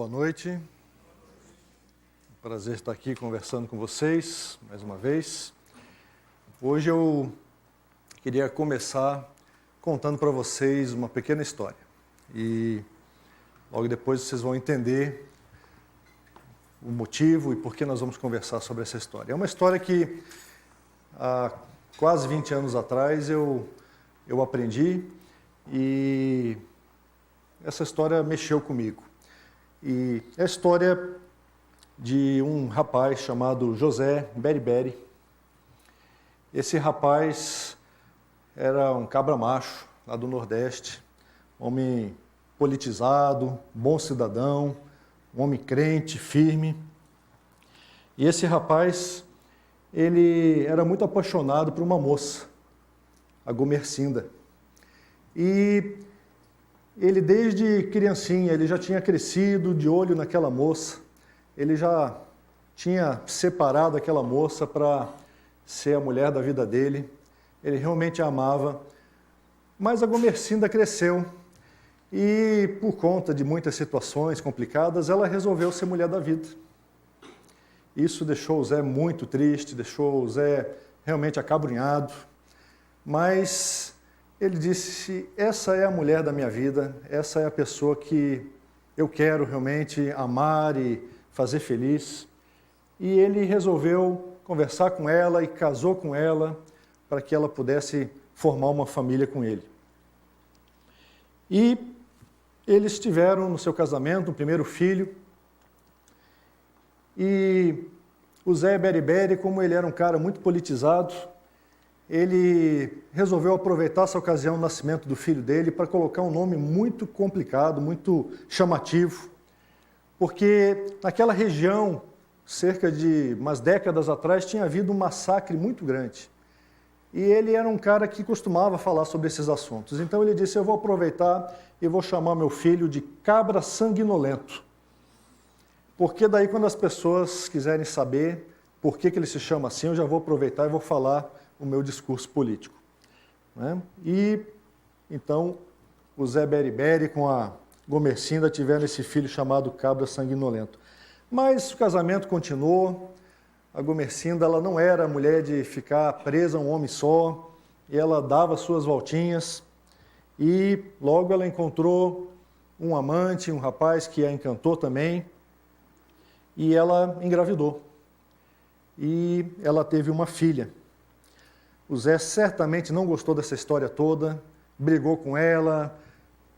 Boa noite. Prazer estar aqui conversando com vocês mais uma vez. Hoje eu queria começar contando para vocês uma pequena história. E logo depois vocês vão entender o motivo e por que nós vamos conversar sobre essa história. É uma história que há quase 20 anos atrás eu aprendi e essa história mexeu comigo. E é a história de um rapaz chamado José Beriberi. Esse rapaz era um cabra macho lá do Nordeste, homem politizado, bom cidadão, um homem crente, firme. E esse rapaz, ele era muito apaixonado por uma moça, a Gomercinda. E ele, desde criancinha, ele já tinha crescido de olho naquela moça, ele já tinha separado aquela moça para ser a mulher da vida dele, ele realmente a amava, mas a Gomercinda cresceu e, por conta de muitas situações complicadas, ela resolveu ser mulher da vida. Isso deixou o Zé muito triste, deixou o Zé realmente acabrunhado, mas ele disse: essa é a mulher da minha vida, essa é a pessoa que eu quero realmente amar e fazer feliz. E ele resolveu conversar com ela e casou com ela para que ela pudesse formar uma família com ele. E eles tiveram no seu casamento um primeiro filho. E o Zé Beriberi, como ele era um cara muito politizado, ele resolveu aproveitar essa ocasião do nascimento do filho dele para colocar um nome muito complicado, muito chamativo, porque naquela região, cerca de umas décadas atrás, tinha havido um massacre muito grande. E ele era um cara que costumava falar sobre esses assuntos. Então ele disse: eu vou aproveitar e vou chamar meu filho de Cabra Sanguinolento. Porque daí, quando as pessoas quiserem saber por que ele se chama assim, eu já vou aproveitar e vou falar o meu discurso político. Né? E então o Zé Beriberi com a Gomercinda tiveram esse filho chamado Cabra Sanguinolento. Mas o casamento continuou, a Gomercinda ela não era mulher de ficar presa a um homem só, e ela dava suas voltinhas, e logo ela encontrou um amante, um rapaz que a encantou também, e ela engravidou. E ela teve uma filha. O Zé certamente não gostou dessa história toda, brigou com ela,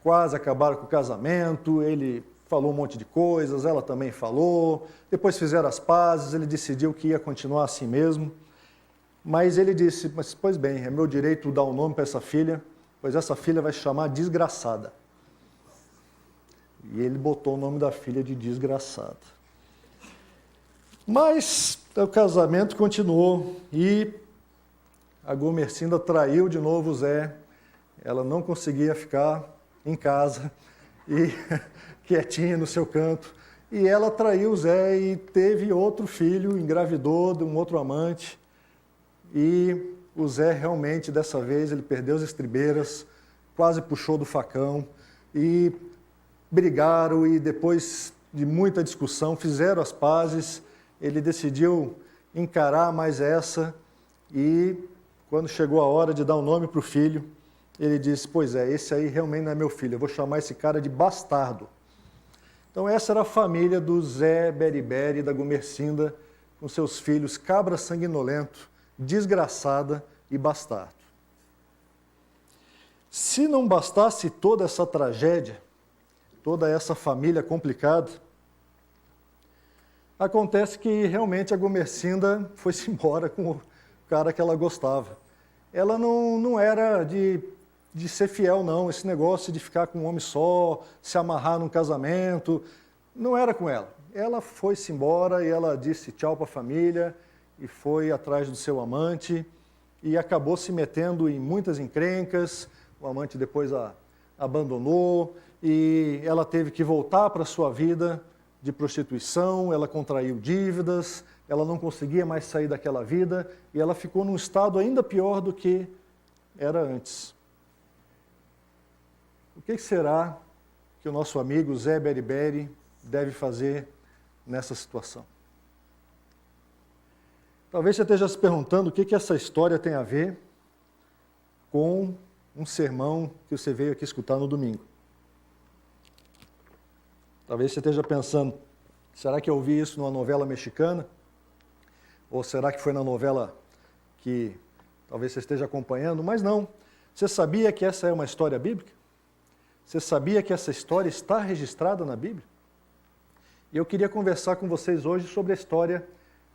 quase acabaram com o casamento, ele falou um monte de coisas, ela também falou, depois fizeram as pazes, ele decidiu que ia continuar assim mesmo, mas ele disse: mas pois bem, é meu direito dar um nome para essa filha, pois essa filha vai se chamar Desgraçada. E ele botou o nome da filha de Desgraçada. Mas o casamento continuou e a Gomercinda traiu de novo o Zé, ela não conseguia ficar em casa e quietinha no seu canto, e ela traiu o Zé e teve outro filho, engravidou de um outro amante, e o Zé realmente, dessa vez, ele perdeu as estribeiras, quase puxou do facão, e brigaram, e depois de muita discussão, fizeram as pazes, ele decidiu encarar mais essa, e quando chegou a hora de dar um nome para o filho, ele disse: pois é, esse aí realmente não é meu filho, eu vou chamar esse cara de Bastardo. Então essa era a família do Zé Beriberi e da Gomercinda, com seus filhos Cabra Sanguinolento, Desgraçada e Bastardo. Se não bastasse toda essa tragédia, toda essa família complicada, acontece que realmente a Gomercinda foi-se embora com o cara que ela gostava. Ela não era de ser fiel, não. Esse negócio de ficar com um homem só, se amarrar num casamento, não era com ela. Ela foi-se embora e ela disse tchau para a família e foi atrás do seu amante e acabou se metendo em muitas encrencas. O amante depois a abandonou e ela teve que voltar para a sua vida de prostituição, ela contraiu dívidas, ela não conseguia mais sair daquela vida e ela ficou num estado ainda pior do que era antes. O que será que o nosso amigo Zé Beriberi deve fazer nessa situação? Talvez você esteja se perguntando o que essa história tem a ver com um sermão que você veio aqui escutar no domingo. Talvez você esteja pensando, será que eu ouvi isso numa novela mexicana? Ou será que foi na novela que talvez você esteja acompanhando? Mas não. Você sabia que essa é uma história bíblica? Você sabia que essa história está registrada na Bíblia? E eu queria conversar com vocês hoje sobre a história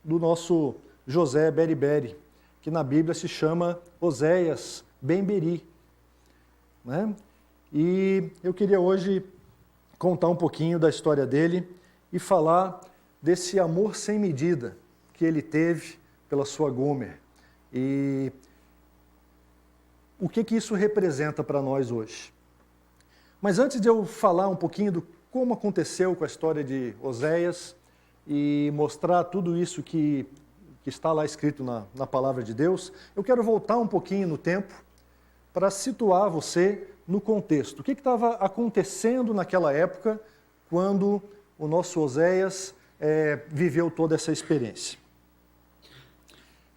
do nosso José Beriberi, que na Bíblia se chama Oséias Ben-Beri, né? E eu queria hoje contar um pouquinho da história dele e falar desse amor sem medida que ele teve pela sua Gomer. E o que isso representa para nós hoje? Mas antes de eu falar um pouquinho do como aconteceu com a história de Oséias e mostrar tudo isso que está lá escrito na palavra de Deus, eu quero voltar um pouquinho no tempo para situar você no contexto. O que estava acontecendo naquela época quando o nosso Oséias viveu toda essa experiência?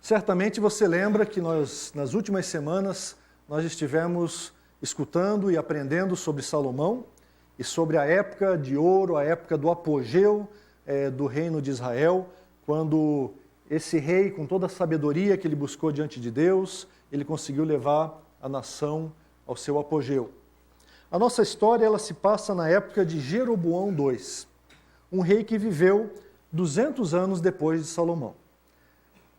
Certamente você lembra que nas últimas semanas, nós estivemos escutando e aprendendo sobre Salomão e sobre a época de ouro, a época do apogeu do reino de Israel, quando esse rei, com toda a sabedoria que ele buscou diante de Deus, ele conseguiu levar a nação ao seu apogeu. A nossa história ela se passa na época de Jeroboão II, um rei que viveu 200 anos depois de Salomão.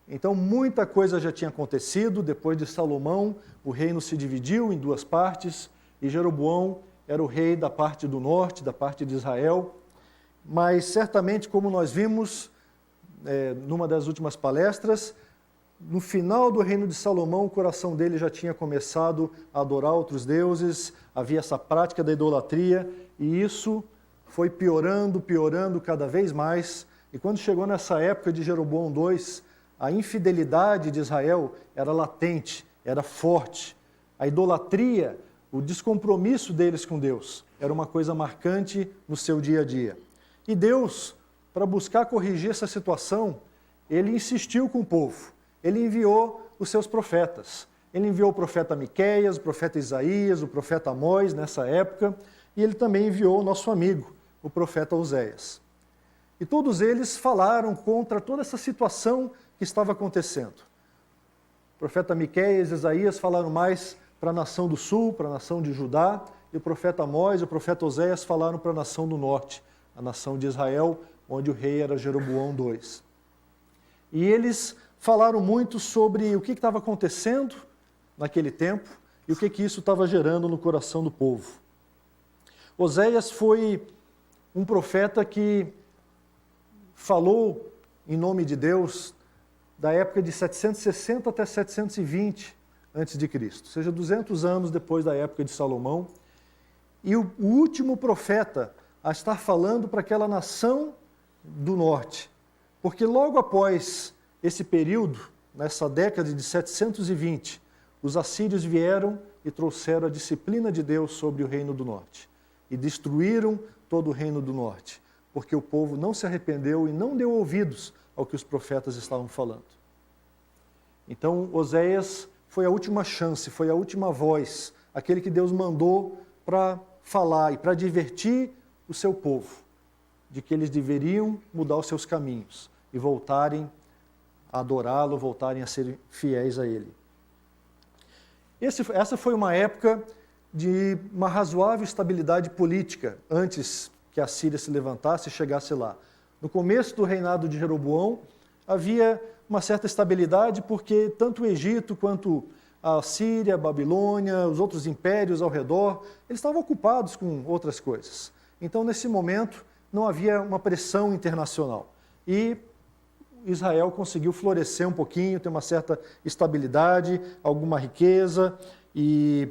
Então, muita coisa já tinha acontecido. Depois de Salomão, o reino se dividiu em duas partes, e Jeroboão era o rei da parte do norte, da parte de Israel. Mas, certamente, como nós vimos numa das últimas palestras, no final do reino de Salomão, o coração dele já tinha começado a adorar outros deuses, havia essa prática da idolatria, e isso foi piorando cada vez mais. E quando chegou nessa época de Jeroboão II, a infidelidade de Israel era latente, era forte. A idolatria, o descompromisso deles com Deus, era uma coisa marcante no seu dia a dia. E Deus, para buscar corrigir essa situação, ele insistiu com o povo. Ele enviou os seus profetas. Ele enviou o profeta Miqueias, o profeta Isaías, o profeta Amós nessa época, e ele também enviou o nosso amigo, o profeta Oséias. E todos eles falaram contra toda essa situação que estava acontecendo. O profeta Miqueias e Isaías falaram mais para a nação do sul, para a nação de Judá, e o profeta Amós e o profeta Oséias falaram para a nação do norte, a nação de Israel, onde o rei era Jeroboão II. E eles falaram muito sobre o que estava acontecendo naquele tempo e o que isso estava gerando no coração do povo. Oséias foi um profeta que falou em nome de Deus da época de 760 até 720 a.C., ou seja, 200 anos depois da época de Salomão. E o último profeta a estar falando para aquela nação do norte. Porque logo após esse período, nessa década de 720, os assírios vieram e trouxeram a disciplina de Deus sobre o reino do norte. E destruíram todo o reino do norte, porque o povo não se arrependeu e não deu ouvidos ao que os profetas estavam falando. Então, Oséias foi a última chance, foi a última voz, aquele que Deus mandou para falar e para advertir o seu povo, de que eles deveriam mudar os seus caminhos e voltarem a adorá-lo, voltarem a ser fiéis a ele. Essa foi uma época de uma razoável estabilidade política, antes que a Síria se levantasse e chegasse lá. No começo do reinado de Jeroboão, havia uma certa estabilidade, porque tanto o Egito quanto a Síria, a Babilônia, os outros impérios ao redor, eles estavam ocupados com outras coisas. Então, nesse momento, não havia uma pressão internacional. E Israel conseguiu florescer um pouquinho, ter uma certa estabilidade, alguma riqueza, e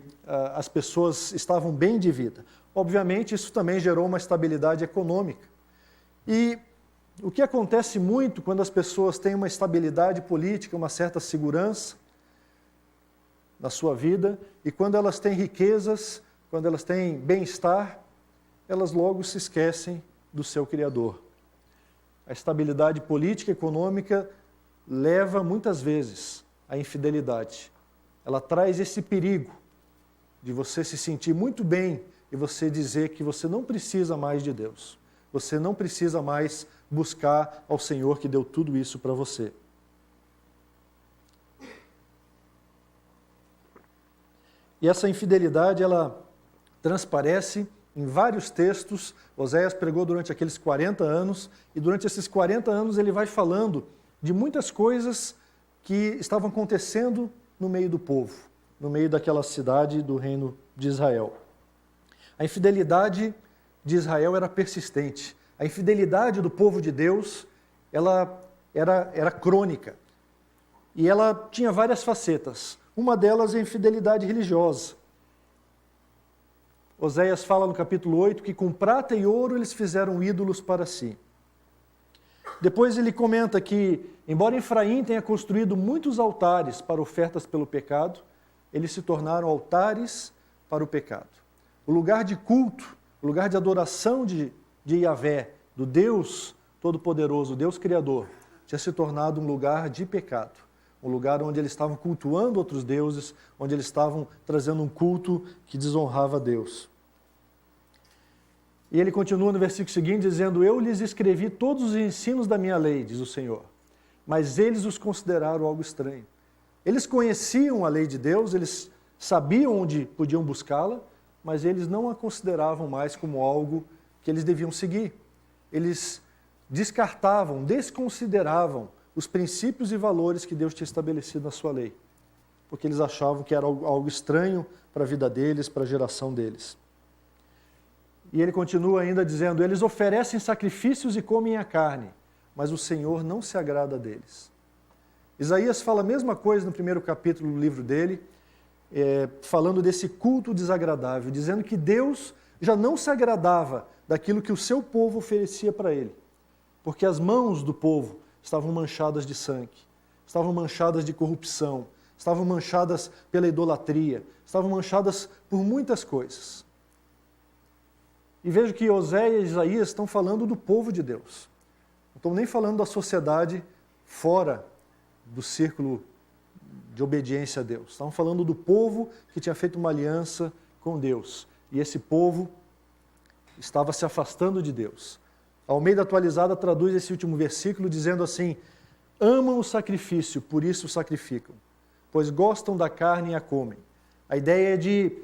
as pessoas estavam bem de vida. Obviamente, isso também gerou uma estabilidade econômica. E o que acontece muito quando as pessoas têm uma estabilidade política, uma certa segurança na sua vida, e quando elas têm riquezas, quando elas têm bem-estar, elas logo se esquecem do seu Criador. A estabilidade política e econômica leva muitas vezes à infidelidade. Ela traz esse perigo de você se sentir muito bem e você dizer que você não precisa mais de Deus. Você não precisa mais buscar ao Senhor que deu tudo isso para você. E essa infidelidade, ela transparece em vários textos. Oséias pregou durante aqueles 40 anos, e durante esses 40 anos ele vai falando de muitas coisas que estavam acontecendo no meio do povo, no meio daquela cidade do reino de Israel. A infidelidade de Israel era persistente. A infidelidade do povo de Deus, ela era crônica. E ela tinha várias facetas. Uma delas é a infidelidade religiosa. Oséias fala no capítulo 8 que com prata e ouro eles fizeram ídolos para si. Depois ele comenta que, embora Efraim tenha construído muitos altares para ofertas pelo pecado, eles se tornaram altares para o pecado. O lugar de culto, o lugar de adoração de Yahvé, do Deus Todo-Poderoso, Deus Criador, tinha se tornado um lugar de pecado. Um lugar onde eles estavam cultuando outros deuses, onde eles estavam trazendo um culto que desonrava a Deus. E ele continua no versículo seguinte dizendo: eu lhes escrevi todos os ensinos da minha lei, diz o Senhor, mas eles os consideraram algo estranho. Eles conheciam a lei de Deus, eles sabiam onde podiam buscá-la, mas eles não a consideravam mais como algo que eles deviam seguir. Eles descartavam, desconsideravam os princípios e valores que Deus tinha estabelecido na sua lei, porque eles achavam que era algo estranho para a vida deles, para a geração deles. E ele continua ainda dizendo: eles oferecem sacrifícios e comem a carne, mas o Senhor não se agrada deles. Isaías fala a mesma coisa no primeiro capítulo do livro dele, falando desse culto desagradável, dizendo que Deus já não se agradava daquilo que o seu povo oferecia para ele, porque as mãos do povo estavam manchadas de sangue, estavam manchadas de corrupção, estavam manchadas pela idolatria, estavam manchadas por muitas coisas. E vejo que Oséias e Isaías estão falando do povo de Deus. Não estão nem falando da sociedade fora do círculo de obediência a Deus. Estavam falando do povo que tinha feito uma aliança com Deus. E esse povo estava se afastando de Deus. A Almeida Atualizada traduz esse último versículo dizendo assim: amam o sacrifício, por isso sacrificam, pois gostam da carne e a comem. A ideia é de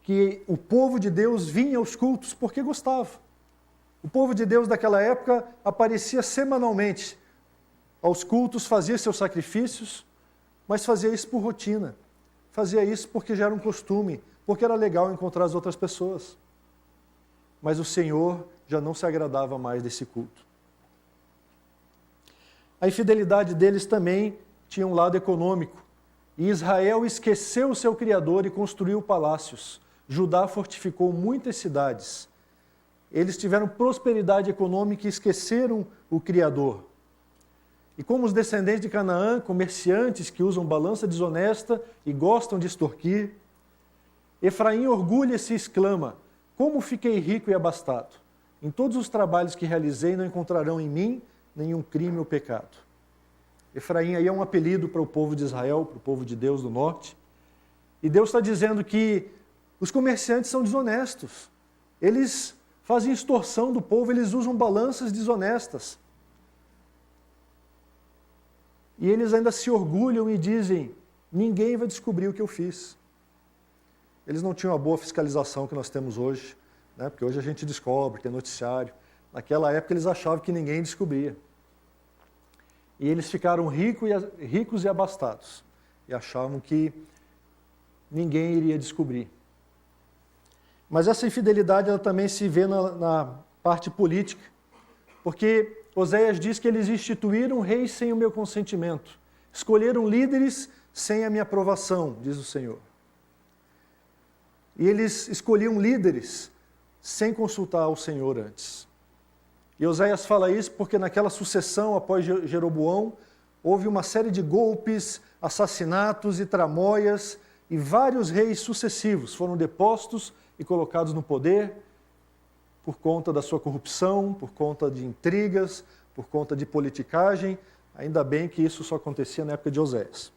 que o povo de Deus vinha aos cultos porque gostava. O povo de Deus daquela época aparecia semanalmente aos cultos, fazia seus sacrifícios, mas fazia isso por rotina. Fazia isso porque já era um costume, porque era legal encontrar as outras pessoas. Mas o Senhor já não se agradava mais desse culto. A infidelidade deles também tinha um lado econômico. E Israel esqueceu o seu Criador e construiu palácios. Judá fortificou muitas cidades. Eles tiveram prosperidade econômica e esqueceram o Criador. E como os descendentes de Canaã, comerciantes que usam balança desonesta e gostam de extorquir, Efraim orgulha-se e exclama: como fiquei rico e abastado? Em todos os trabalhos que realizei não encontrarão em mim nenhum crime ou pecado. Efraim aí é um apelido para o povo de Israel, para o povo de Deus do norte. E Deus está dizendo que os comerciantes são desonestos. Eles fazem extorsão do povo, eles usam balanças desonestas. E eles ainda se orgulham e dizem: ninguém vai descobrir o que eu fiz. Eles não tinham a boa fiscalização que nós temos hoje, né? Porque hoje a gente descobre, tem noticiário. Naquela época eles achavam que ninguém descobria. E eles ficaram ricos e abastados. E achavam que ninguém iria descobrir. Mas essa infidelidade ela também se vê na parte política. Porque Oséias diz que eles instituíram reis sem o meu consentimento. Escolheram líderes sem a minha aprovação, diz o Senhor. E eles escolhiam líderes sem consultar o Senhor antes. E Oséias fala isso porque naquela sucessão após Jeroboão, houve uma série de golpes, assassinatos e tramóias, e vários reis sucessivos foram depostos e colocados no poder por conta da sua corrupção, por conta de intrigas, por conta de politicagem. Ainda bem que isso só acontecia na época de Oséias.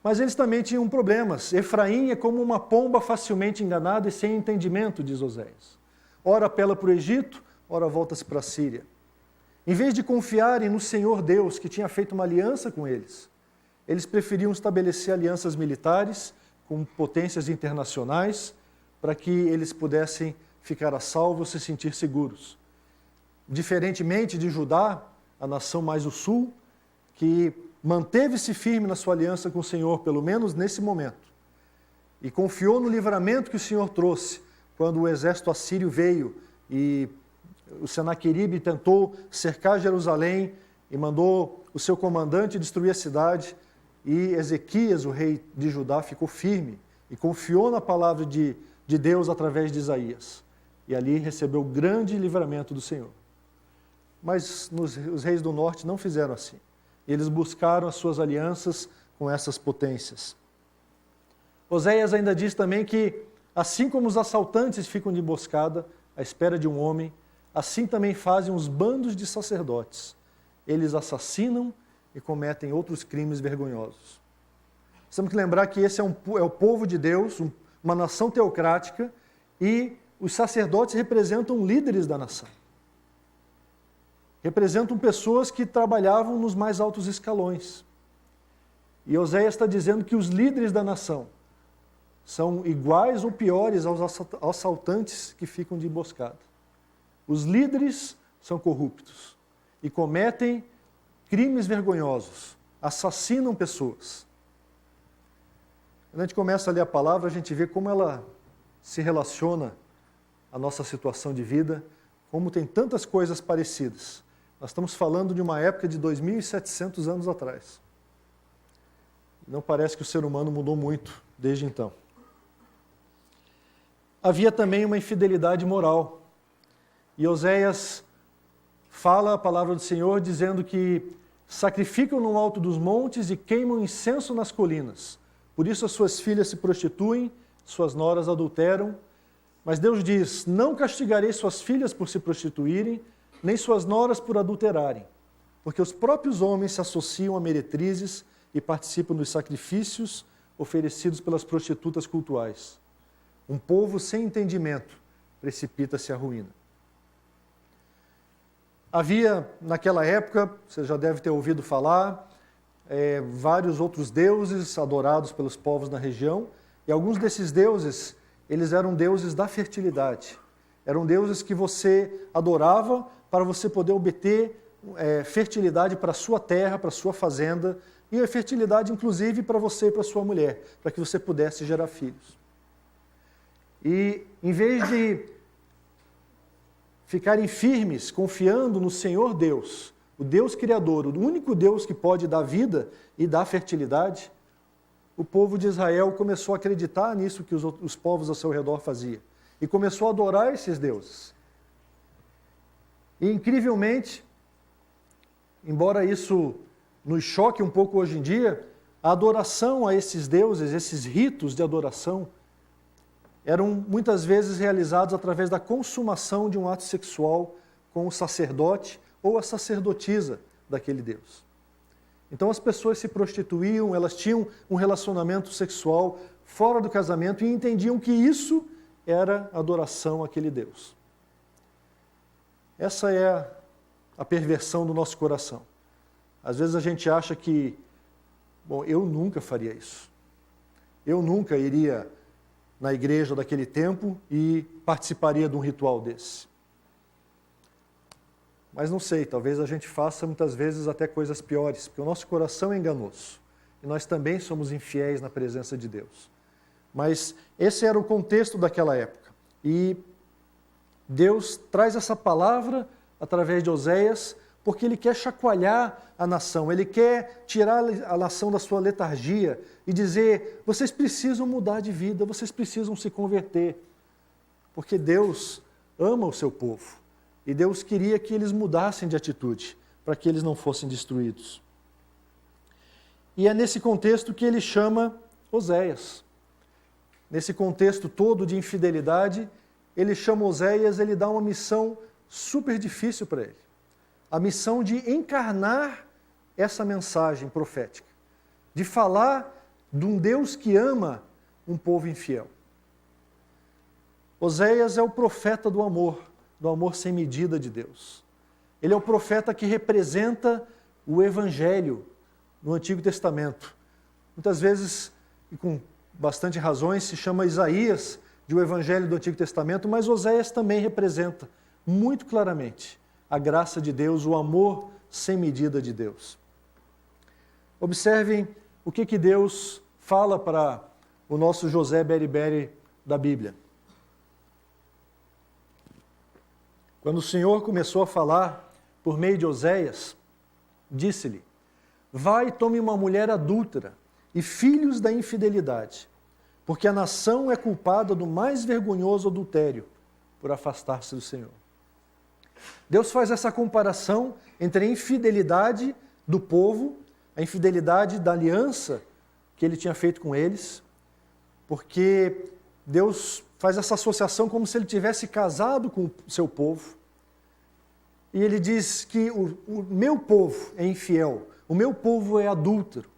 Mas eles também tinham problemas. Efraim é como uma pomba facilmente enganada e sem entendimento, diz Oséias. Ora apela para o Egito, ora volta-se para a Síria. Em vez de confiarem no Senhor Deus, que tinha feito uma aliança com eles preferiam estabelecer alianças militares com potências internacionais para que eles pudessem ficar a salvo, se sentir seguros. Diferentemente de Judá, a nação mais do sul, que manteve-se firme na sua aliança com o Senhor, pelo menos nesse momento, e confiou no livramento que o Senhor trouxe quando o exército assírio veio e o Senaqueribe tentou cercar Jerusalém e mandou o seu comandante destruir a cidade, e Ezequias, o rei de Judá, ficou firme e confiou na palavra de Deus através de Isaías. E ali recebeu grande livramento do Senhor. Mas os reis do norte não fizeram assim. Eles buscaram as suas alianças com essas potências. Oséias ainda diz também que, assim como os assaltantes ficam de emboscada à espera de um homem, assim também fazem os bandos de sacerdotes. Eles assassinam e cometem outros crimes vergonhosos. Temos que lembrar que esse é o povo de Deus, uma nação teocrática, e os sacerdotes representam líderes da nação. Representam pessoas que trabalhavam nos mais altos escalões. E Oséias está dizendo que os líderes da nação são iguais ou piores aos assaltantes que ficam de emboscada. Os líderes são corruptos e cometem crimes vergonhosos, assassinam pessoas. Quando a gente começa a ler a palavra, a gente vê como ela se relaciona à nossa situação de vida, como tem tantas coisas parecidas. Nós estamos falando de uma época de 2.700 anos atrás. Não parece que o ser humano mudou muito desde então. Havia também uma infidelidade moral. E Oséias fala a palavra do Senhor dizendo que sacrificam no alto dos montes e queimam incenso nas colinas. Por isso as suas filhas se prostituem, suas noras adulteram. Mas Deus diz, não castigarei suas filhas por se prostituírem, nem suas noras por adulterarem, porque os próprios homens se associam a meretrizes e participam dos sacrifícios oferecidos pelas prostitutas cultuais. Um povo sem entendimento precipita-se à ruína. Havia, naquela época, você já deve ter ouvido falar, vários outros deuses adorados pelos povos na região, e alguns desses deuses, eles eram deuses da fertilidade. Eram deuses que você adorava para você poder obter fertilidade para a sua terra, para a sua fazenda, e a fertilidade, inclusive, para você e para a sua mulher, para que você pudesse gerar filhos. E, em vez de ficarem firmes, confiando no Senhor Deus, o Deus Criador, o único Deus que pode dar vida e dar fertilidade, o povo de Israel começou a acreditar nisso que os povos ao seu redor faziam. E começou a adorar esses deuses. E, incrivelmente, embora isso nos choque um pouco hoje em dia, a adoração a esses deuses, esses ritos de adoração, eram muitas vezes realizados através da consumação de um ato sexual com o sacerdote ou a sacerdotisa daquele Deus. Então as pessoas se prostituíam, elas tinham um relacionamento sexual fora do casamento e entendiam que isso era adoração àquele Deus. Essa é a perversão do nosso coração. Às vezes a gente acha que, eu nunca faria isso. Eu nunca iria na igreja daquele tempo e participaria de um ritual desse. Mas não sei, talvez a gente faça muitas vezes até coisas piores, porque o nosso coração é enganoso. E nós também somos infiéis na presença de Deus. Mas esse era o contexto daquela época. E Deus traz essa palavra através de Oséias, porque Ele quer chacoalhar a nação, Ele quer tirar a nação da sua letargia e dizer, vocês precisam mudar de vida, vocês precisam se converter, porque Deus ama o seu povo e Deus queria que eles mudassem de atitude, para que eles não fossem destruídos. E é nesse contexto que Ele chama Oséias. Nesse contexto todo de infidelidade, ele chama Oséias, ele dá uma missão super difícil para ele. A missão de encarnar essa mensagem profética, de falar de um Deus que ama um povo infiel. Oséias é o profeta do amor sem medida de Deus. Ele é o profeta que representa o Evangelho no Antigo Testamento. Muitas vezes, e com bastante razões, se chama Isaías de o Evangelho do Antigo Testamento, mas Oséias também representa muito claramente a graça de Deus, o amor sem medida de Deus. Observem o que Deus fala para o nosso José Beriberi da Bíblia. Quando o Senhor começou a falar por meio de Oséias, disse-lhe: vai e tome uma mulher adúltera e filhos da infidelidade, porque a nação é culpada do mais vergonhoso adultério por afastar-se do Senhor. Deus faz essa comparação entre a infidelidade do povo, a infidelidade da aliança que ele tinha feito com eles, porque Deus faz essa associação como se ele tivesse casado com o seu povo. E ele diz que o meu povo é infiel, o meu povo é adúltero.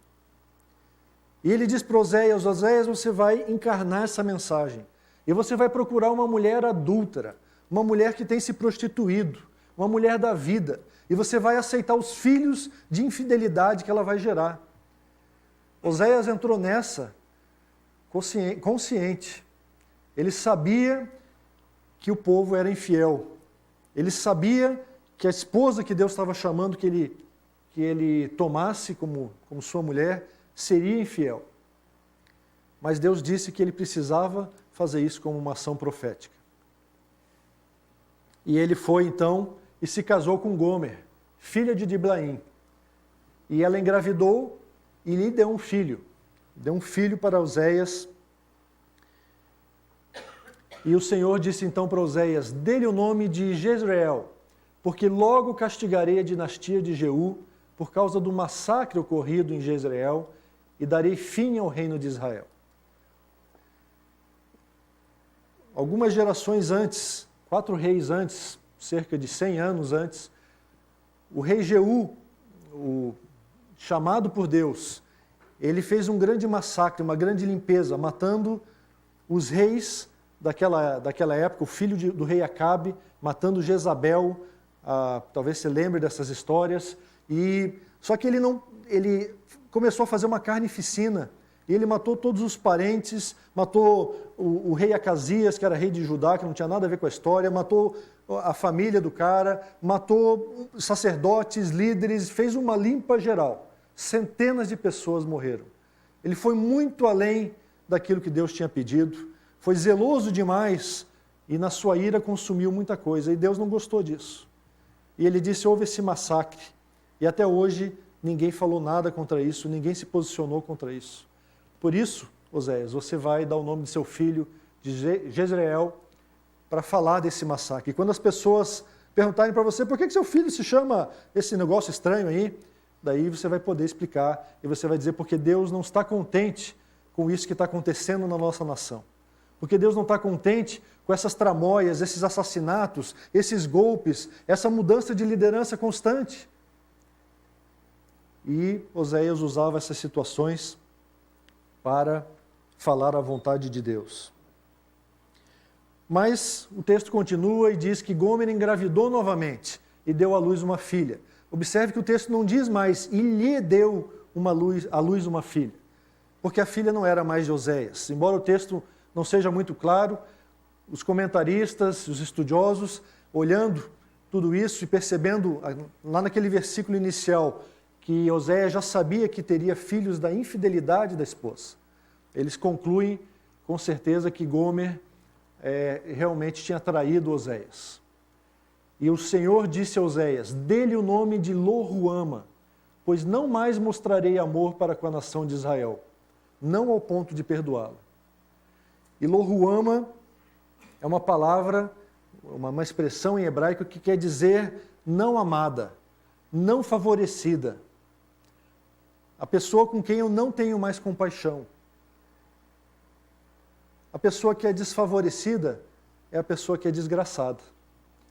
E ele diz para Oséias: Oséias, você vai encarnar essa mensagem. E você vai procurar uma mulher adúltera, uma mulher que tem se prostituído, uma mulher da vida. E você vai aceitar os filhos de infidelidade que ela vai gerar. Oséias entrou nessa consciente. Ele sabia que o povo era infiel. Ele sabia que a esposa que Deus estava chamando que ele tomasse como sua mulher seria infiel. Mas Deus disse que ele precisava fazer isso como uma ação profética. E ele foi então e se casou com Gomer, filha de Diblaim. E ela engravidou e lhe deu um filho. Deu um filho para Oséias. E o Senhor disse então para Oséias: dê-lhe o nome de Jezreel, porque logo castigarei a dinastia de Jeú por causa do massacre ocorrido em Jezreel e darei fim ao reino de Israel. Algumas gerações antes, 4 reis antes, cerca de 100 anos antes, o rei Jeú, chamado por Deus, ele fez um grande massacre, uma grande limpeza, matando os reis daquela época, o filho do rei Acabe, matando Jezabel. Talvez você lembre dessas histórias. Só que ele começou a fazer uma carnificina, e ele matou todos os parentes, matou o rei Acasias, que era rei de Judá, que não tinha nada a ver com a história, matou a família do cara, matou sacerdotes, líderes, fez uma limpa geral. Centenas de pessoas morreram. Ele foi muito além daquilo que Deus tinha pedido, foi zeloso demais e na sua ira consumiu muita coisa, e Deus não gostou disso. E ele disse: houve esse massacre, e até hoje ninguém falou nada contra isso, ninguém se posicionou contra isso. Por isso, Oséias, você vai dar o nome de seu filho de Jezreel para falar desse massacre. E quando as pessoas perguntarem para você: por que seu filho se chama esse negócio estranho aí? Daí você vai poder explicar, e você vai dizer: porque Deus não está contente com isso que está acontecendo na nossa nação. Porque Deus não está contente com essas tramóias, esses assassinatos, esses golpes, essa mudança de liderança constante. E Oséias usava essas situações para falar a vontade de Deus. Mas o texto continua e diz que Gomer engravidou novamente e deu à luz uma filha. Observe que o texto não diz mais: e lhe deu à luz uma filha, porque a filha não era mais de Oséias. Embora o texto não seja muito claro, os comentaristas, os estudiosos, olhando tudo isso e percebendo lá naquele versículo inicial que Oséias já sabia que teria filhos da infidelidade da esposa, eles concluem com certeza que Gomer realmente tinha traído Oséias. E o Senhor disse a Oséias: dê-lhe o nome de Lo-ruama, pois não mais mostrarei amor para com a nação de Israel, não ao ponto de perdoá-la. E Lo-ruama é uma palavra, uma expressão em hebraico que quer dizer não amada, não favorecida. A pessoa com quem eu não tenho mais compaixão. A pessoa que é desfavorecida é a pessoa que é desgraçada.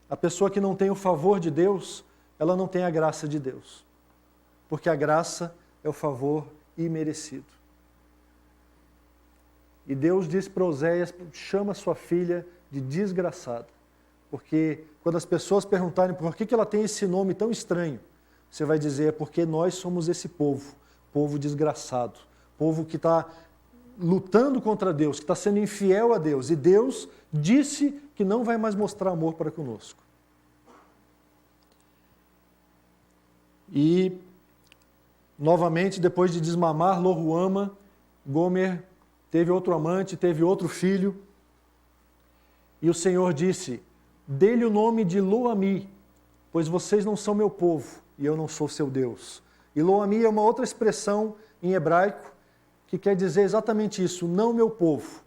A pessoa que não tem o favor de Deus, ela não tem a graça de Deus. Porque a graça é o favor imerecido. E Deus diz para Oséias, chama sua filha de desgraçada. Porque quando as pessoas perguntarem por que ela tem esse nome tão estranho, você vai dizer, é porque nós somos esse povo, povo desgraçado, povo que está lutando contra Deus, que está sendo infiel a Deus. E Deus disse que não vai mais mostrar amor para conosco. E, novamente, depois de desmamar Lo-Ruama, Gomer teve outro amante, teve outro filho. E o Senhor disse, dê-lhe o nome de Lo-Ami, pois vocês não são meu povo e eu não sou seu Deus. E Lo-Ami é uma outra expressão em hebraico que quer dizer exatamente isso, não meu povo.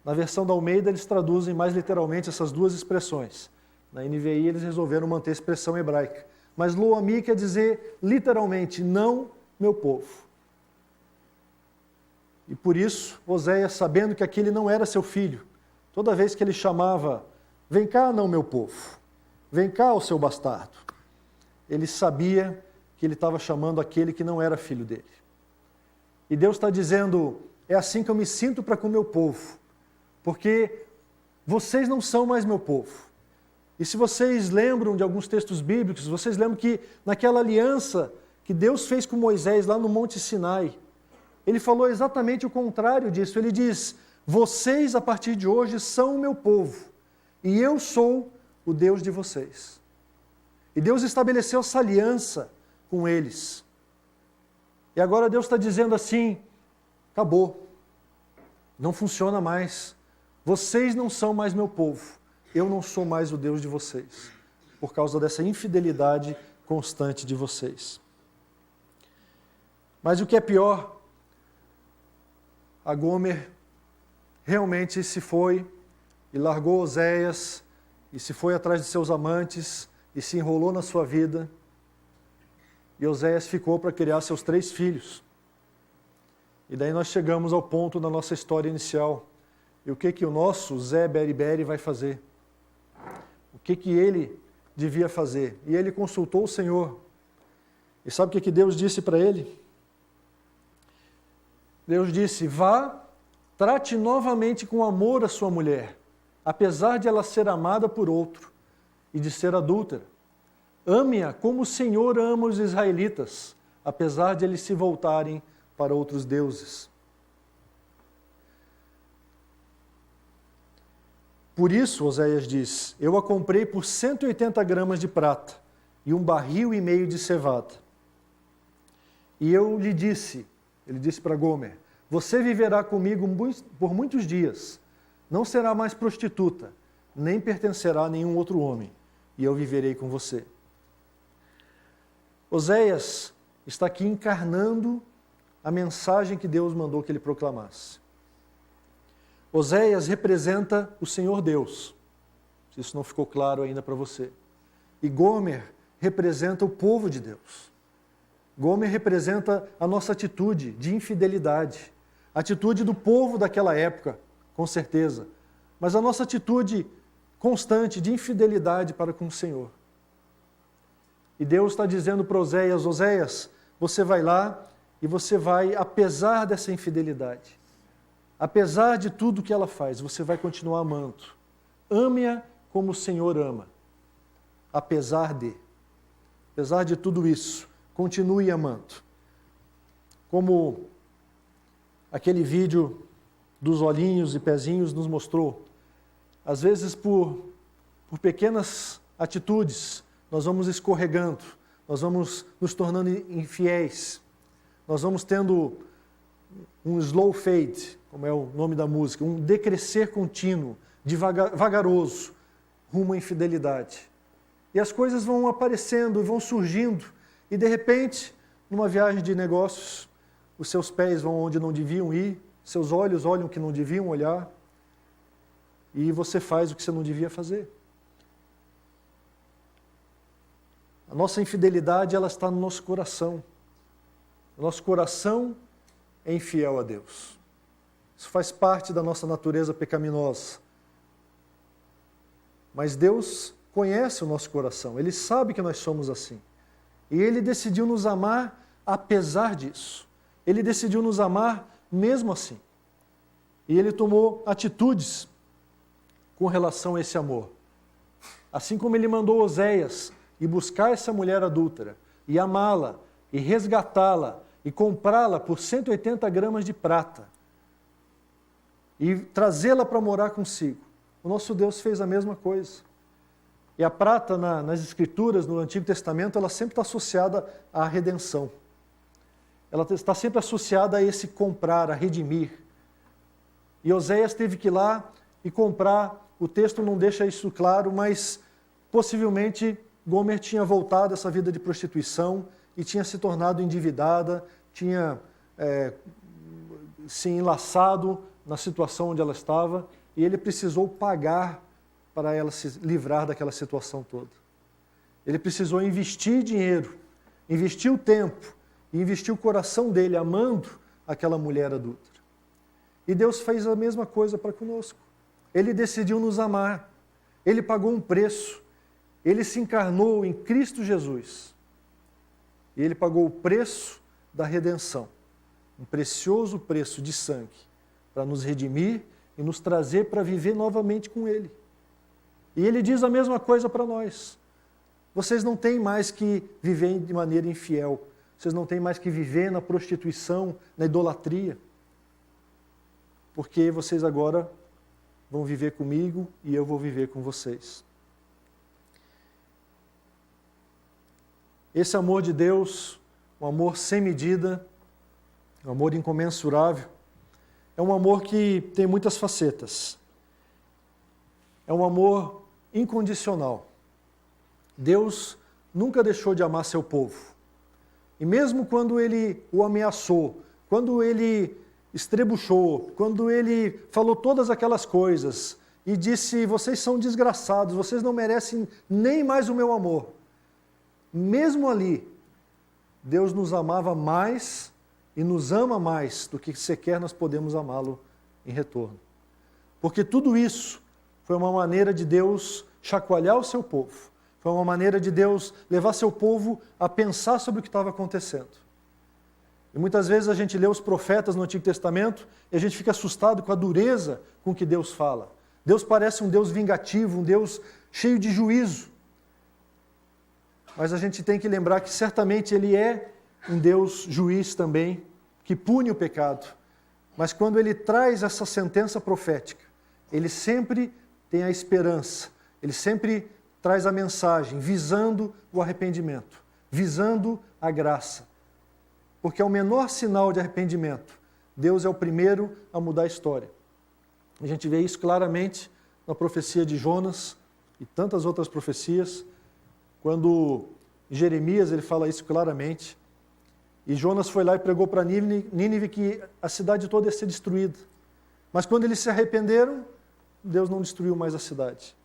Na versão da Almeida eles traduzem mais literalmente essas duas expressões. Na NVI eles resolveram manter a expressão hebraica. Mas Lo-Ami quer dizer literalmente, não meu povo. E por isso, Oséias, sabendo que aquele não era seu filho, toda vez que ele chamava, vem cá, não meu povo, vem cá, o seu bastardo, ele sabia que ele estava chamando aquele que não era filho dele. E Deus está dizendo, é assim que eu me sinto para com o meu povo, porque vocês não são mais meu povo. E se vocês lembram de alguns textos bíblicos, vocês lembram que naquela aliança que Deus fez com Moisés lá no Monte Sinai, ele falou exatamente o contrário disso. Ele diz, vocês a partir de hoje são o meu povo, e eu sou o Deus de vocês. E Deus estabeleceu essa aliança com eles. E agora Deus está dizendo assim, acabou, não funciona mais, vocês não são mais meu povo, eu não sou mais o Deus de vocês, por causa dessa infidelidade constante de vocês. Mas o que é pior, a Gomer realmente se foi e largou Oséias e se foi atrás de seus amantes e se enrolou na sua vida. E Oséias ficou para criar seus 3 filhos. E daí nós chegamos ao ponto da nossa história inicial. E o que o nosso Zé Beriberi vai fazer? O que ele devia fazer? E ele consultou o Senhor. E sabe o que Deus disse para ele? Deus disse, vá, trate novamente com amor a sua mulher, apesar de ela ser amada por outro e de ser adúltera. Ame-a como o Senhor ama os israelitas, apesar de eles se voltarem para outros deuses. Por isso, Oséias diz, eu a comprei por 180 gramas de prata e 1,5 barril de cevada. E eu lhe disse, ele disse para Gomer, você viverá comigo por muitos dias, não será mais prostituta, nem pertencerá a nenhum outro homem, e eu viverei com você. Oséias está aqui encarnando a mensagem que Deus mandou que ele proclamasse. Oséias representa o Senhor Deus, se isso não ficou claro ainda para você. E Gomer representa o povo de Deus. Gomer representa a nossa atitude de infidelidade, a atitude do povo daquela época, com certeza, mas a nossa atitude constante de infidelidade para com o Senhor. E Deus está dizendo para Oséias, Oséias, você vai lá e você vai, apesar dessa infidelidade, apesar de tudo que ela faz, você vai continuar amando. Ame-a como o Senhor ama, apesar de tudo isso, continue amando. Como aquele vídeo dos olhinhos e pezinhos nos mostrou, às vezes por pequenas atitudes, nós vamos escorregando, nós vamos nos tornando infiéis, nós vamos tendo um slow fade, como é o nome da música, um decrescer contínuo, vagaroso, rumo à infidelidade. E as coisas vão aparecendo e vão surgindo, e de repente, numa viagem de negócios, os seus pés vão onde não deviam ir, seus olhos olham o que não deviam olhar, e você faz o que você não devia fazer. A nossa infidelidade, ela está no nosso coração. O nosso coração é infiel a Deus. Isso faz parte da nossa natureza pecaminosa. Mas Deus conhece o nosso coração, Ele sabe que nós somos assim. E Ele decidiu nos amar apesar disso. Ele decidiu nos amar mesmo assim. E Ele tomou atitudes com relação a esse amor. Assim como Ele mandou Oséias ir buscar essa mulher adúltera, e amá-la, e resgatá-la, e comprá-la por 180 gramas de prata, e trazê-la para morar consigo. O nosso Deus fez a mesma coisa. E a prata nas Escrituras, no Antigo Testamento, ela sempre está associada à redenção. Ela está sempre associada a esse comprar, a redimir. E Oséias teve que ir lá e comprar. O texto não deixa isso claro, mas possivelmente Gomer tinha voltado a essa vida de prostituição e tinha se tornado endividada, tinha se enlaçado na situação onde ela estava, e ele precisou pagar para ela se livrar daquela situação toda. Ele precisou investir dinheiro, investir o tempo, e investir o coração dele amando aquela mulher adúltera. E Deus fez a mesma coisa para conosco. Ele decidiu nos amar. Ele pagou um preço. Ele se encarnou em Cristo Jesus. E Ele pagou o preço da redenção. Um precioso preço de sangue para nos redimir e nos trazer para viver novamente com Ele. E Ele diz a mesma coisa para nós. Vocês não têm mais que viver de maneira infiel. Vocês não têm mais que viver na prostituição, na idolatria. Porque vocês agora vão viver comigo e eu vou viver com vocês. Esse amor de Deus, um amor sem medida, um amor incomensurável, é um amor que tem muitas facetas. É um amor incondicional. Deus nunca deixou de amar seu povo. E mesmo quando Ele o ameaçou, quando Ele estrebuchou, quando Ele falou todas aquelas coisas e disse, vocês são desgraçados, vocês não merecem nem mais o meu amor. Mesmo ali, Deus nos amava mais e nos ama mais do que sequer nós podemos amá-lo em retorno. Porque tudo isso foi uma maneira de Deus chacoalhar o seu povo. Foi uma maneira de Deus levar seu povo a pensar sobre o que estava acontecendo. E muitas vezes a gente lê os profetas no Antigo Testamento e a gente fica assustado com a dureza com que Deus fala. Deus parece um Deus vingativo, um Deus cheio de juízo. Mas a gente tem que lembrar que certamente Ele é um Deus juiz também, que pune o pecado. Mas quando Ele traz essa sentença profética, Ele sempre tem a esperança, Ele sempre traz a mensagem visando o arrependimento, visando a graça. Porque ao menor sinal de arrependimento, Deus é o primeiro a mudar a história. A gente vê isso claramente na profecia de Jonas e tantas outras profecias. Quando Jeremias ele fala isso claramente. E Jonas foi lá e pregou para Nínive que a cidade toda ia ser destruída. Mas quando eles se arrependeram, Deus não destruiu mais a cidade.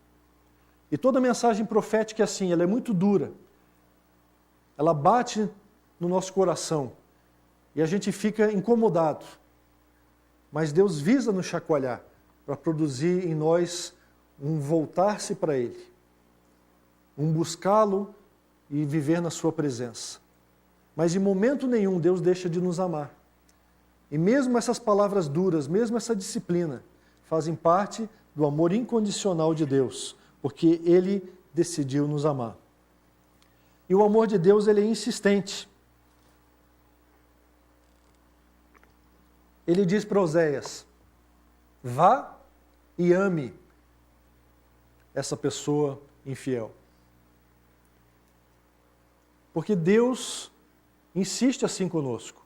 E toda mensagem profética é assim, ela é muito dura. Ela bate no nosso coração. E a gente fica incomodado. Mas Deus visa nos chacoalhar para produzir em nós um voltar-se para Ele. Um buscá-lo e viver na sua presença. Mas em momento nenhum Deus deixa de nos amar. E mesmo essas palavras duras, mesmo essa disciplina, fazem parte do amor incondicional de Deus, porque Ele decidiu nos amar. E o amor de Deus ele é insistente. Ele diz para Oséias, vá e ame essa pessoa infiel. Porque Deus insiste assim conosco.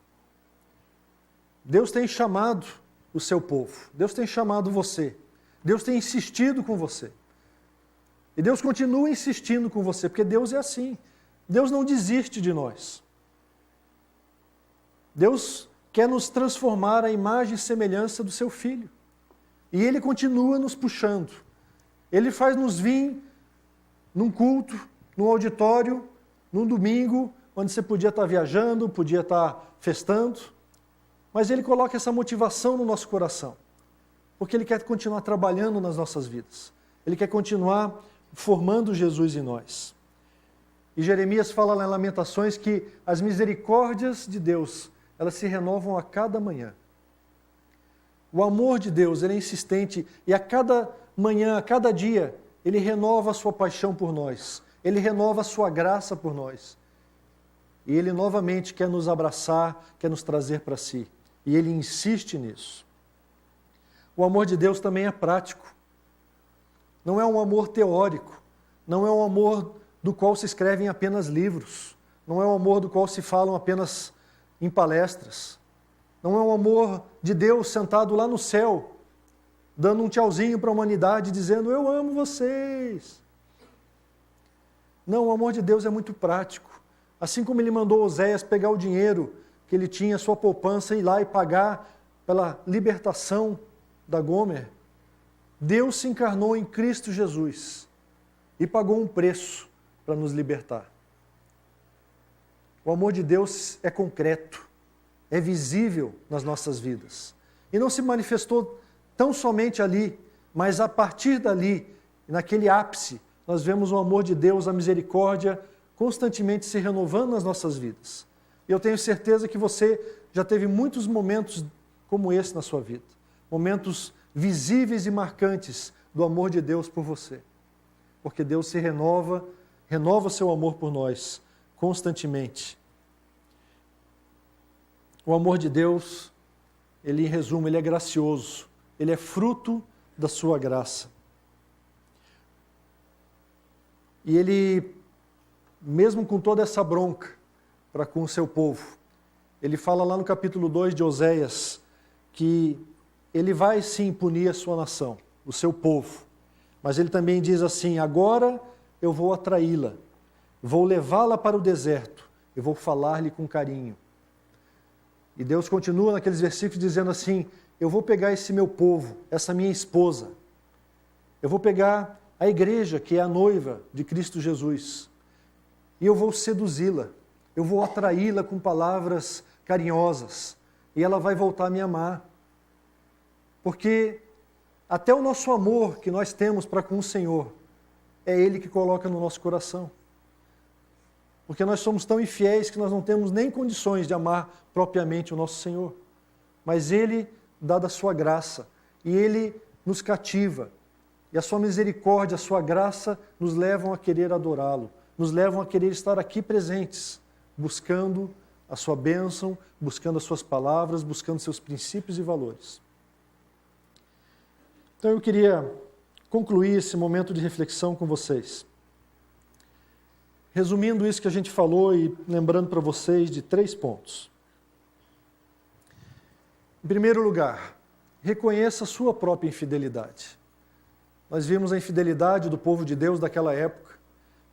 Deus tem chamado o seu povo. Deus tem chamado você. Deus tem insistido com você. E Deus continua insistindo com você, porque Deus é assim. Deus não desiste de nós. Deus quer nos transformar à imagem e semelhança do seu Filho. E Ele continua nos puxando. Ele faz nos vir num culto, num auditório, num domingo, onde você podia estar viajando, podia estar festando, mas Ele coloca essa motivação no nosso coração, porque Ele quer continuar trabalhando nas nossas vidas. Ele quer continuar formando Jesus em nós. E Jeremias fala lá em Lamentações que as misericórdias de Deus, elas se renovam a cada manhã. O amor de Deus, ele é insistente e a cada manhã, a cada dia, ele renova a sua paixão por nós. Ele renova a sua graça por nós. E ele novamente quer nos abraçar, quer nos trazer para si. E ele insiste nisso. O amor de Deus também é prático. Não é um amor teórico. Não é um amor do qual se escrevem apenas livros. Não é um amor do qual se falam apenas em palestras. Não é um amor de Deus sentado lá no céu, dando um tchauzinho para a humanidade, dizendo, eu amo vocês. Não, o amor de Deus é muito prático. Assim como ele mandou Oséias pegar o dinheiro que ele tinha, sua poupança, e ir lá e pagar pela libertação da Gomer, Deus se encarnou em Cristo Jesus e pagou um preço para nos libertar. O amor de Deus é concreto, é visível nas nossas vidas. E não se manifestou tão somente ali, mas a partir dali, naquele ápice, nós vemos o amor de Deus, a misericórdia, constantemente se renovando nas nossas vidas. E eu tenho certeza que você já teve muitos momentos como esse na sua vida. Momentos visíveis e marcantes do amor de Deus por você. Porque Deus se renova o seu amor por nós constantemente. O amor de Deus, ele em resumo, ele é gracioso. Ele é fruto da sua graça. E ele, mesmo com toda essa bronca para com o seu povo, ele fala lá no capítulo 2 de Oséias que ele vai sim punir a sua nação, o seu povo. Mas ele também diz assim, agora eu vou atraí-la, vou levá-la para o deserto, eu vou falar-lhe com carinho. E Deus continua naqueles versículos dizendo assim, eu vou pegar esse meu povo, essa minha esposa, eu vou pegar a igreja, que é a noiva de Cristo Jesus, e eu vou seduzi-la, eu vou atraí-la com palavras carinhosas, e ela vai voltar a me amar. Porque até o nosso amor que nós temos para com o Senhor, é Ele que coloca no nosso coração. Porque nós somos tão infiéis que nós não temos nem condições de amar propriamente o nosso Senhor. Mas Ele dá da sua graça, e Ele nos cativa. E a sua misericórdia, a sua graça nos levam a querer adorá-lo, nos levam a querer estar aqui presentes, buscando a sua bênção, buscando as suas palavras, buscando seus princípios e valores. Então eu queria concluir esse momento de reflexão com vocês. Resumindo isso que a gente falou e lembrando para vocês de 3 pontos. Em primeiro lugar, reconheça a sua própria infidelidade. Nós vimos a infidelidade do povo de Deus daquela época,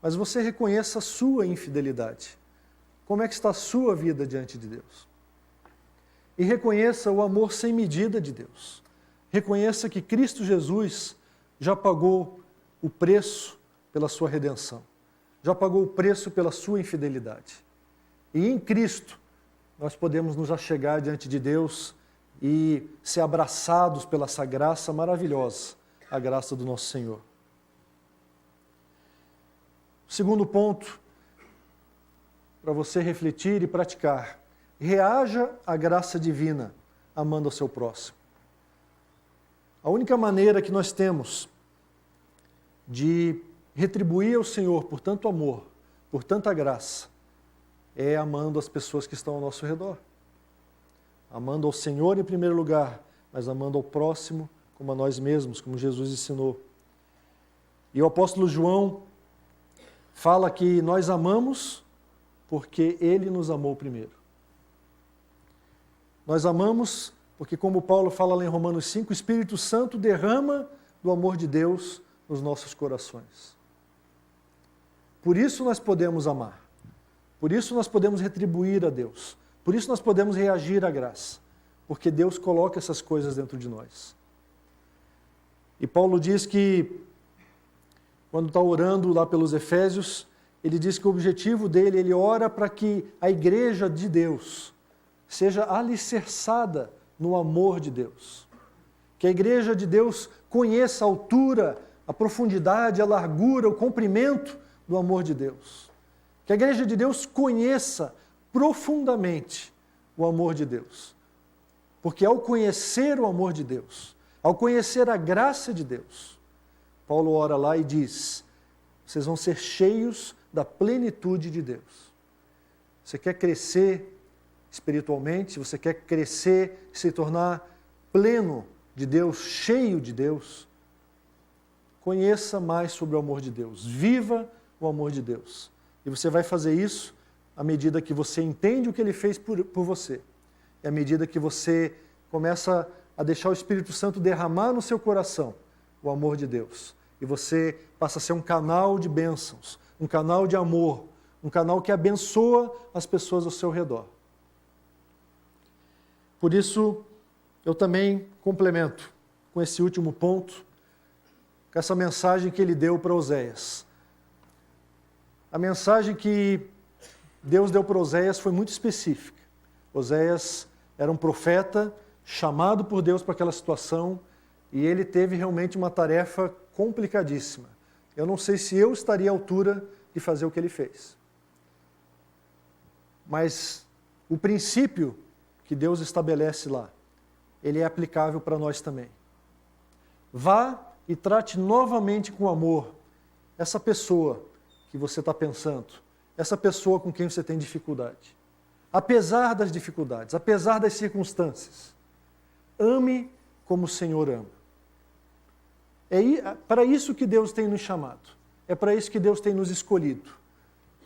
mas você reconheça a sua infidelidade. Como é que está a sua vida diante de Deus? E reconheça o amor sem medida de Deus. Reconheça que Cristo Jesus já pagou o preço pela sua redenção. Já pagou o preço pela sua infidelidade. E em Cristo nós podemos nos achegar diante de Deus e ser abraçados pela essa graça maravilhosa, a graça do nosso Senhor. Segundo ponto, para você refletir e praticar, reaja à graça divina, amando ao seu próximo. A única maneira que nós temos de retribuir ao Senhor por tanto amor, por tanta graça, é amando as pessoas que estão ao nosso redor. Amando ao Senhor em primeiro lugar, mas amando ao próximo como a nós mesmos, como Jesus ensinou. E o apóstolo João fala que nós amamos porque Ele nos amou primeiro. Nós amamos porque, como Paulo fala lá em Romanos 5, o Espírito Santo derrama do amor de Deus nos nossos corações. Por isso nós podemos amar. Por isso nós podemos retribuir a Deus. Por isso nós podemos reagir à graça. Porque Deus coloca essas coisas dentro de nós. E Paulo diz que, quando está orando lá pelos Efésios, ele diz que o objetivo dele, ele ora para que a igreja de Deus seja alicerçada no amor de Deus. Que a igreja de Deus conheça a altura, a profundidade, a largura, o comprimento do amor de Deus. Que a igreja de Deus conheça profundamente o amor de Deus. Porque ao conhecer o amor de Deus, ao conhecer a graça de Deus, Paulo ora lá e diz, vocês vão ser cheios da plenitude de Deus. Você quer crescer espiritualmente, você quer crescer e se tornar pleno de Deus, cheio de Deus, conheça mais sobre o amor de Deus, viva o amor de Deus. E você vai fazer isso à medida que você entende o que Ele fez por você. E à medida que você começa a deixar o Espírito Santo derramar no seu coração o amor de Deus. E você passa a ser um canal de bênçãos, um canal de amor, um canal que abençoa as pessoas ao seu redor. Por isso, eu também complemento com esse último ponto, com essa mensagem que ele deu para Oséias. A mensagem que Deus deu para Oséias foi muito específica. Oséias era um profeta chamado por Deus para aquela situação e ele teve realmente uma tarefa complicadíssima. Eu não sei se eu estaria à altura de fazer o que ele fez. Mas o princípio que Deus estabelece lá, ele é aplicável para nós também. Vá e trate novamente com amor essa pessoa que você está pensando, essa pessoa com quem você tem dificuldade. Apesar das dificuldades, apesar das circunstâncias, ame como o Senhor ama. É para isso que Deus tem nos chamado. É para isso que Deus tem nos escolhido.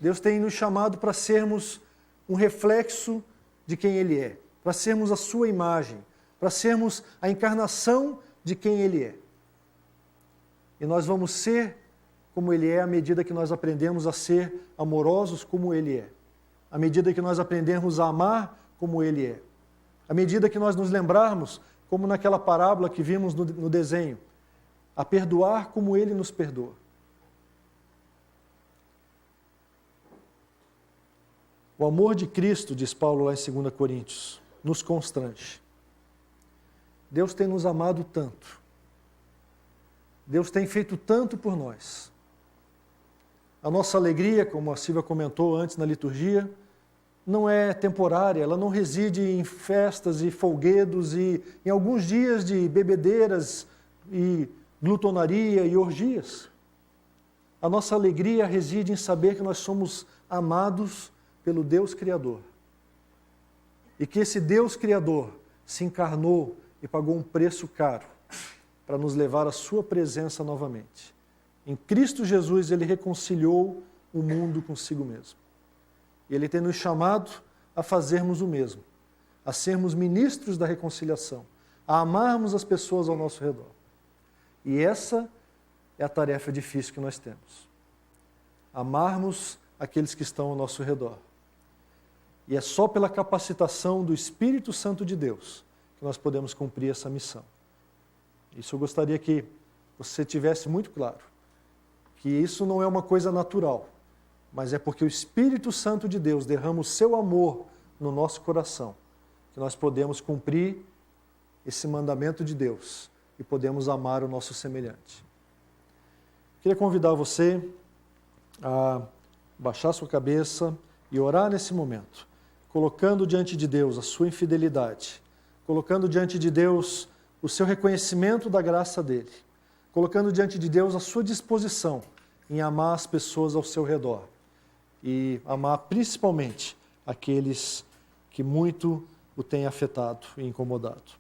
Deus tem nos chamado para sermos um reflexo de quem Ele é, para sermos a sua imagem, para sermos a encarnação de quem Ele é. E nós vamos ser como Ele é à medida que nós aprendemos a ser amorosos como Ele é, à medida que nós aprendemos a amar como Ele é, à medida que nós nos lembrarmos, como naquela parábola que vimos no desenho, a perdoar como Ele nos perdoa. O amor de Cristo, diz Paulo lá em 2 Coríntios, nos constrange. Deus tem nos amado tanto. Deus tem feito tanto por nós. A nossa alegria, como a Silvia comentou antes na liturgia, não é temporária, ela não reside em festas e folguedos e em alguns dias de bebedeiras e glutonaria e orgias. A nossa alegria reside em saber que nós somos amados pelo Deus Criador. E que esse Deus Criador se encarnou e pagou um preço caro para nos levar à sua presença novamente. Em Cristo Jesus, Ele reconciliou o mundo consigo mesmo. E Ele tem nos chamado a fazermos o mesmo, a sermos ministros da reconciliação, a amarmos as pessoas ao nosso redor. E essa é a tarefa difícil que nós temos. Amarmos aqueles que estão ao nosso redor. E é só pela capacitação do Espírito Santo de Deus que nós podemos cumprir essa missão. Isso eu gostaria que você tivesse muito claro, que isso não é uma coisa natural, mas é porque o Espírito Santo de Deus derrama o seu amor no nosso coração, que nós podemos cumprir esse mandamento de Deus e podemos amar o nosso semelhante. Queria convidar você a baixar sua cabeça e orar nesse momento, colocando diante de Deus a sua infidelidade, colocando diante de Deus o seu reconhecimento da graça dele, colocando diante de Deus a sua disposição em amar as pessoas ao seu redor e amar principalmente aqueles que muito o têm afetado e incomodado.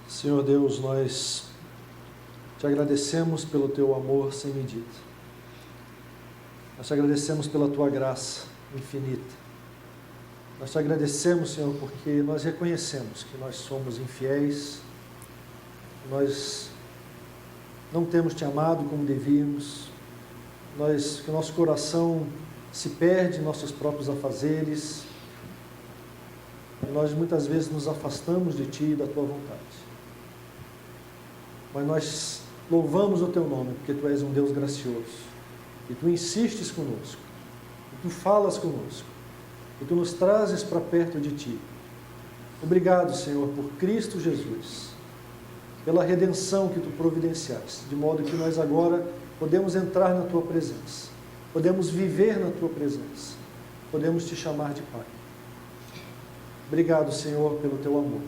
Senhor Deus, nós te agradecemos pelo teu amor sem medida. Nós te agradecemos pela tua graça infinita. Nós te agradecemos, Senhor, porque nós reconhecemos que nós somos infiéis, nós não temos te amado como devíamos, que o nosso coração se perde em nossos próprios afazeres, e nós muitas vezes nos afastamos de ti e da tua vontade. mas nós louvamos o Teu nome, porque Tu és um Deus gracioso, e Tu insistes conosco, e Tu falas conosco, e Tu nos trazes para perto de Ti. Obrigado, Senhor, por Cristo Jesus, pela redenção que Tu providenciaste, de modo que nós agora podemos entrar na Tua presença, podemos viver na Tua presença, podemos Te chamar de Pai. Obrigado, Senhor, pelo Teu amor.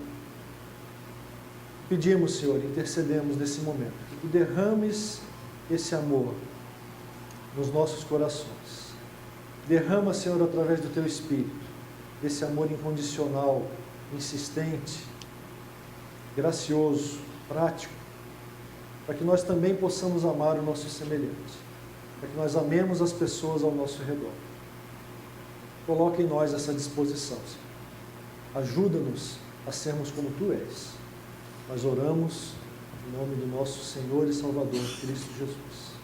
Pedimos, Senhor, intercedemos nesse momento, que Tu derrames esse amor nos nossos corações. Derrama, Senhor, através do Teu Espírito, esse amor incondicional, insistente, gracioso, prático, para que nós também possamos amar o nosso semelhante, para que nós amemos as pessoas ao nosso redor. Coloque em nós essa disposição, Senhor. Ajuda-nos a sermos como Tu és. Nós oramos em nome do nosso Senhor e Salvador, Cristo Jesus.